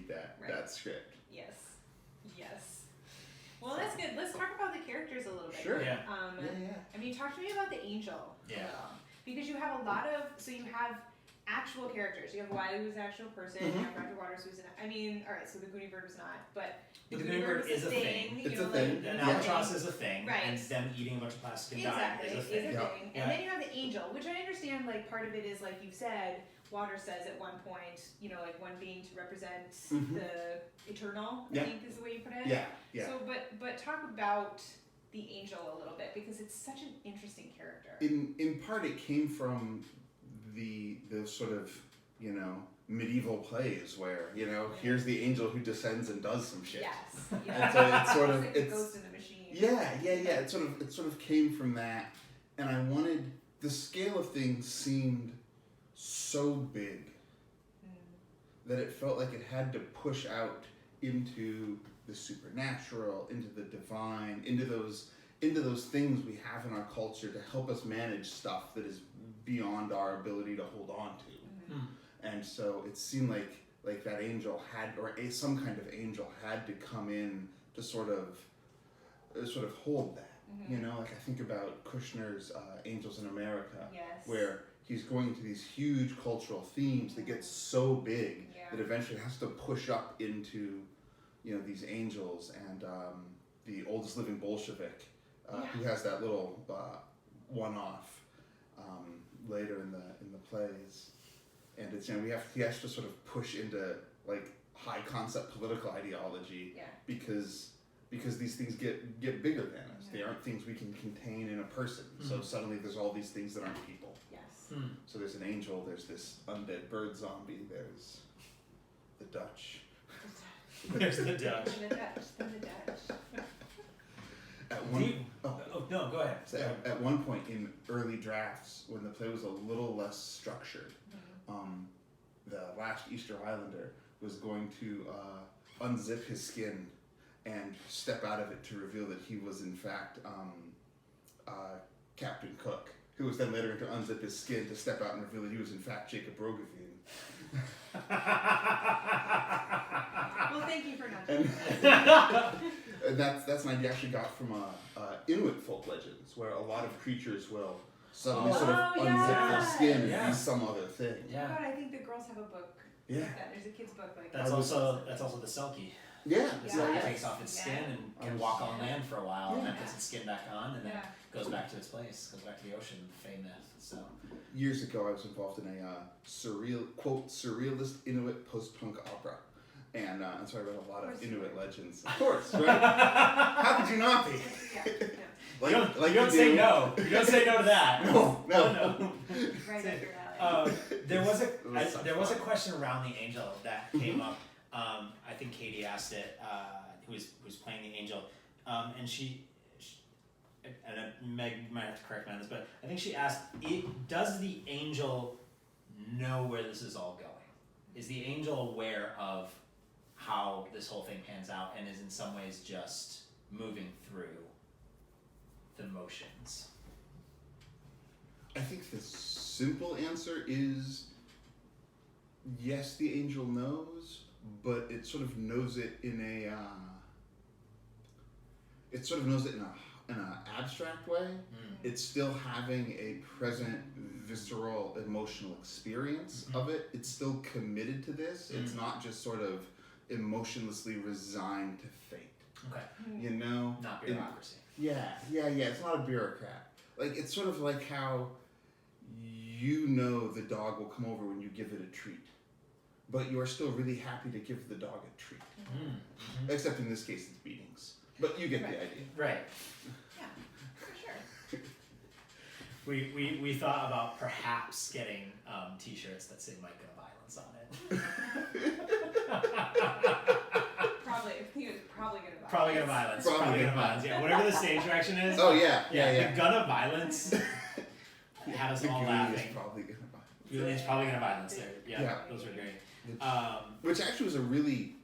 that script. Yes. Well, that's good. Let's talk about the characters a little bit. Sure. Yeah. I mean, talk to me about the angel. Yeah. Because you have a lot of, so you have actual characters. You have Wiley, who's an actual person. You have Roger Waters, who's alright, so the Goonie Bird was not, but the Goonie Bird is a thing. It's a thing. An albatross is a thing. Right. And them eating a bunch of plastic and dying is a thing. And then you have the angel, which I understand, like, part of it is, like you said, Waters says at one point, like one being to represent the eternal, I think is the way you put it. Yeah. So, but talk about the angel a little bit, because it's such an interesting character. In part, it came from the sort of, medieval plays where, here's the angel who descends and does some shit. Yes. And so it's sort of, like a ghost in the machine. Yeah. It sort of came from that, and I wanted, the scale of things seemed so big that it felt like it had to push out into the supernatural, into the divine, into those things we have in our culture to help us manage stuff that is beyond our ability to hold on to. And so it seemed like that angel had, or some kind of angel had to come in to sort of hold that. Like I think about Kushner's Angels in America, where he's going to these huge cultural themes that get so big that eventually has to push up into, these angels, and the oldest living Bolshevik, who has that little one-off later in the plays, and it's he has to sort of push into like high concept political ideology because these things get bigger than us. They aren't things we can contain in a person. So suddenly there's all these things that aren't people. So there's an angel, there's this undead bird zombie, there's the Dutch. There's the Dutch. The Dutch. No, go ahead. So at one point in early drafts, when the play was a little less structured, the last Easter Islander was going to unzip his skin and step out of it to reveal that he was in fact Captain Cook, who was then later going to unzip his skin to step out and reveal that he was in fact Jacob Roggeveen. Well, thank you for not and that's an idea I actually got from Inuit folk legends, where a lot of creatures will suddenly sort of unzip their skin and be some other thing. Oh God, I think the girls have a book. Yeah. There's a kid's book like that. That's also the Selkie. Yeah. The Selkie takes off its skin and can walk on land for a while, and then puts its skin back on, and then goes back to its place, goes back to the ocean, Fey myth. So years ago, I was involved in a surrealist Inuit post-punk opera. And so I read a lot of Inuit legends. Of course, right? How could you not be? You don't say no. You don't say no to that. No. Right up your alley. There was a question around the angel that came up. I think Katie asked it. Who's playing the angel, and she and Meg might have to correct me on this, but I think she asked, does the angel know where this is all going? Is the angel aware of how this whole thing pans out, and is in some ways just moving through the motions? I think the simple answer is yes, the angel knows, but it sort of knows it in a in an abstract way. It's still having a present, visceral, emotional experience of it. It's still committed to this. It's not just sort of emotionlessly resigned to fate. Okay. Not bureaucracy. Yeah. It's not a bureaucrat. Like, it's sort of like how the dog will come over when you give it a treat, but you are still really happy to give the dog a treat. Except in this case, it's beatings. But you get the idea. Right. Yeah, for sure. We thought about perhaps getting T-shirts that say "Might Go Violence" on it. Probably gonna violence. Probably gonna violence. Yeah, whatever the stage direction is. Oh yeah. The gun of violence had us all laughing. It's probably gonna violence there. Yeah, those are great. Which actually was a really,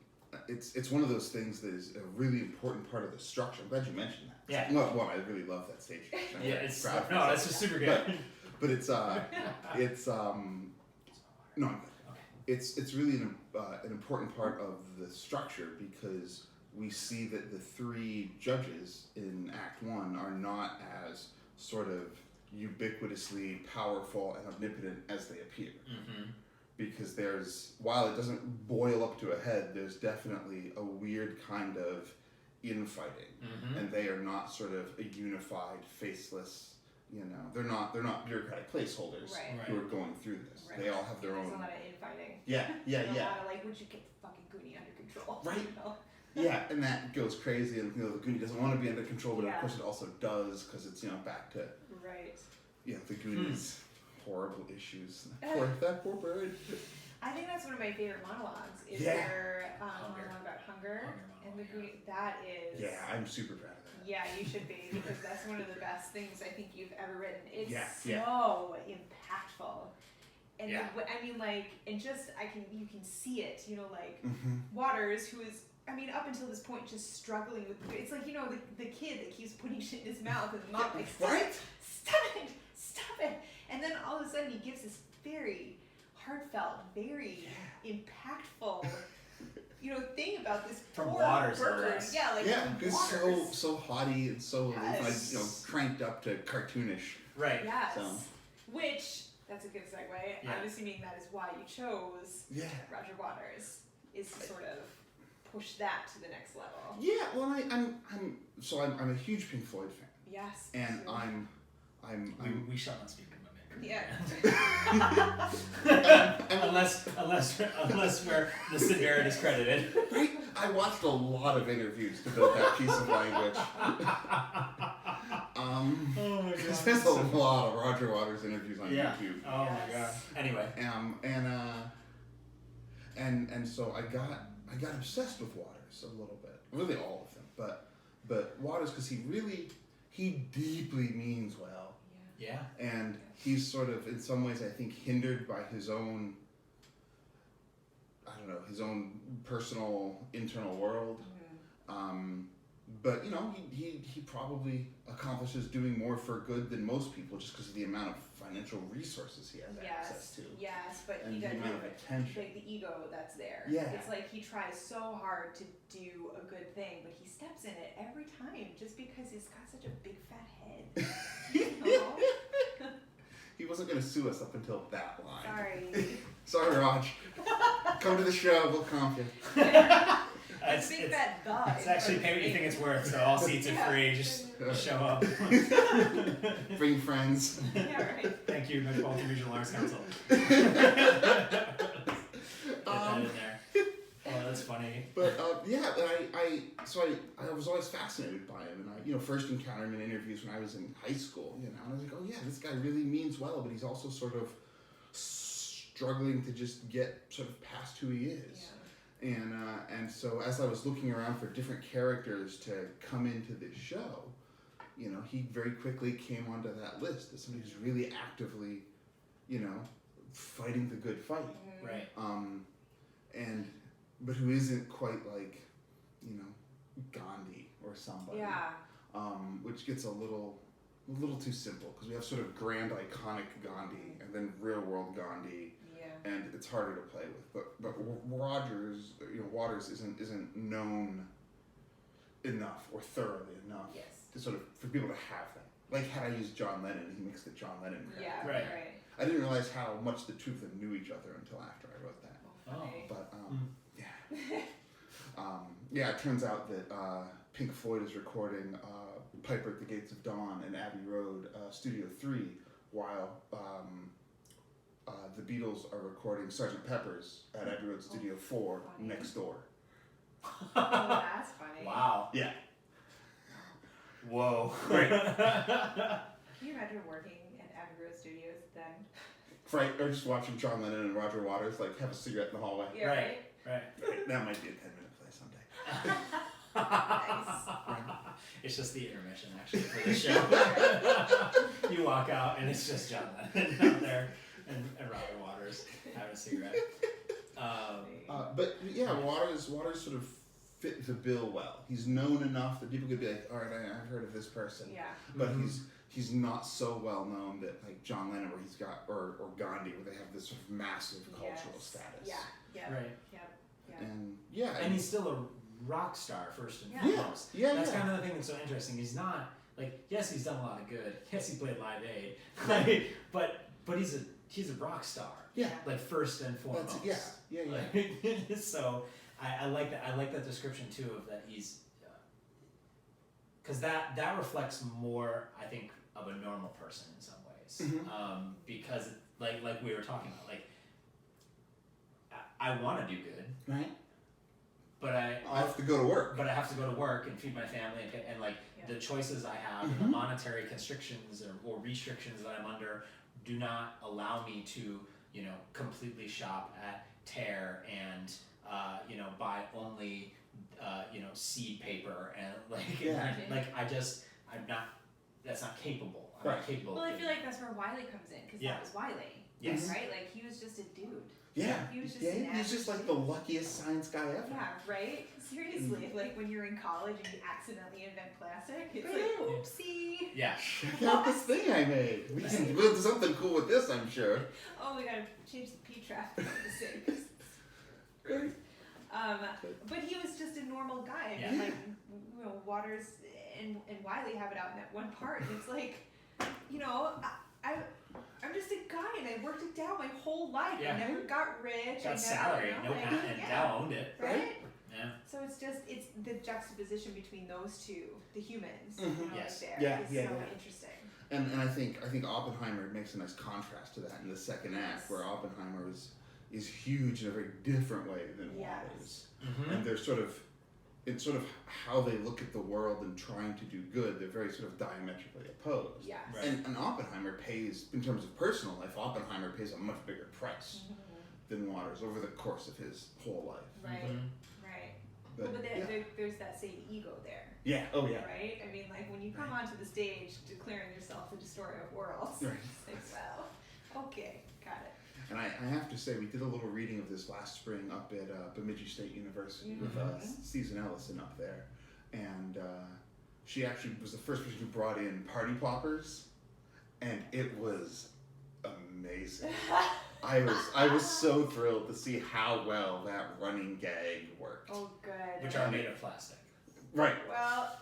it's one of those things that is a really important part of the structure. I'm glad you mentioned that. Yeah. Well, I really love that stage structure. Yeah, it's just super good. But it's no, I'm good. it's really an important part of the structure, because we see that the three judges in Act 1 are not as sort of ubiquitously powerful and omnipotent as they appear. Mm-hmm. Because while it doesn't boil up to a head, there's definitely a weird kind of infighting, and they are not sort of a unified, faceless. They're not bureaucratic placeholders who are going through this. Right. They all have their own. There's a lot of infighting. Yeah. A lot of would you get the fucking Goonie under control? Right. Yeah, and that goes crazy, and the Goonie doesn't want to be under control, but of course it also does, because it's back to the Goonies' horrible issues. That poor bird. I think that's one of my favorite monologues. Is their monologue about hunger and the Goonie. That is. Yeah, I'm super proud of that. Yeah, you should be, because that's one of the best things I think you've ever written. It's so impactful. And and just you can see it, Waters, who is, up until this point just struggling with, it's like, the kid that keeps putting shit in his mouth, and the mom like, stop it. And then all of a sudden he gives this very heartfelt, very impactful thing about this from poor Waters, bird. It's so haughty and so cranked up to cartoonish. Right. Yes. So. Which, that's a good segue. Yeah. I'm assuming that is why you chose Roger Waters, is to sort of push that to the next level. Yeah. Well, I'm a huge Pink Floyd fan. Yes. And we shall not speak of my yeah. unless where the severity is credited. Right? I watched a lot of interviews to build that piece of language. Because there's a lot of Roger Waters interviews on YouTube. Oh my god. Anyway. And so I got obsessed with Waters a little bit. Really all of them, but Waters, because he deeply means well. Yeah. And he's sort of, in some ways, I think, hindered by his own, his own personal internal world. But he probably accomplishes doing more for good than most people, just because of the amount of financial resources he has access to. Yes, but and he the doesn't amount of attention. like the ego that's there. Yeah. It's like he tries so hard to do a good thing, but he steps in it every time just because he's got such a big fat head. He wasn't going to sue us up until that line. Sorry, Raj. Come to the show, we'll comp you. It's big fat guy. It's actually pay what you think it's worth, so all seats are free. Just show up. Bring friends. Yeah, right. Thank you, Metropolitan Regional Arts Council. Get that in there. Oh, that's funny. But I was always fascinated by him, and I first encountered him in interviews when I was in high school, and I was like, oh yeah, this guy really means well, but he's also sort of struggling to just get sort of past who he is. Yeah. And so as I was looking around for different characters to come into this show, he very quickly came onto that list as somebody who's really actively, fighting the good fight. Right. But who isn't quite like, Gandhi or somebody. Yeah. Which gets a little too simple, because we have sort of grand iconic Gandhi and then real world Gandhi. Yeah. And it's harder to play with. But Waters isn't known enough or thoroughly enough to sort of for people to have that. Like had I used John Lennon, he mixed the John Lennon crowd. Yeah. Right. I didn't realize how much the two of them knew each other until after I wrote that. Oh. But it turns out that Pink Floyd is recording Piper at the Gates of Dawn in Abbey Road, Studio 3, while the Beatles are recording Sgt. Pepper's at Abbey Road Studio 4 next door. Oh, that's funny. Wow. Yeah. Whoa. Right. Can you imagine working at Abbey Road Studios then? Right, or just watching John Lennon and Roger Waters have a cigarette in the hallway. Yeah, right. That might be a 10-minute play someday. Nice. It's just the intermission actually for the show. You walk out and it's just John Lennon out there and Roger Waters having a cigarette. But yeah, Waters sort of fit the bill well. He's known enough that people could be like, all right, I've heard of this person. Yeah. But he's not so well known that like John Lennon, where he's got or Gandhi, where they have this sort of massive cultural status. Yeah. Yeah. Right. Yep. Yeah. And And he's still a rock star first and Yeah. foremost. Yeah, That's yeah. kind of the thing that's so interesting. He's not like, yes, he's done a lot of good. Yes, he played Live Aid. Like, but he's a rock star. Yeah. Like first and foremost. Yeah. Like, so I like that. I like that description too of that he's, because that reflects more, I think, of a normal person in some ways. Mhm. Because like we were talking about, like I want to do good, Right. but I have to go to work. But I have to go to work and feed my family and like the choices I have, and the monetary constrictions or restrictions that I'm under do not allow me to, completely shop at Tear and, buy only, seed paper and that's not capable. I'm not capable. Well, of I feel like that's where Wiley comes in, because that was Wiley. Yes. Right? Like, he was just a dude. Yeah. He was just He's just like the luckiest science guy ever. Yeah, right? Seriously. Like, when you're in college and you accidentally invent plastic, it's like, oopsie. Yeah. Check out this thing I made. We'll do something cool with this, I'm sure. Oh, we gotta change the P traffic on the sink. But he was just a normal guy. I mean, like, Waters and Wiley have it out in that one part, and it's like, I'm just a guy, and I worked it down my whole life. Yeah. I never got rich. Got salary, no patent, and Dow owned it. Right? Yeah. So it's the juxtaposition between those two, the humans, Yes. there. Yeah, is yeah, so yeah. interesting. And I think Oppenheimer makes a nice contrast to that in the second act, where Oppenheimer is huge in a very different way than Waters. And they're it's sort of how they look at the world and trying to do good. They're very sort of diametrically opposed. Yes. Right. And Oppenheimer pays, in terms of personal life, Oppenheimer pays a much bigger price than Waters over the course of his whole life. Right. Right. But, But there's that same ego there. Yeah. Oh yeah. Right? I mean, like, when you come onto the stage declaring yourself the destroyer of worlds, Right. it's like, well, okay, got it. And I have to say, we did a little reading of this last spring up at Bemidji State University with Susan Ellison up there. And she actually was the first person who brought in party poppers. And it was amazing. I was so thrilled to see how well that running gag worked. Oh, good. Which are made of plastic. Right. Well,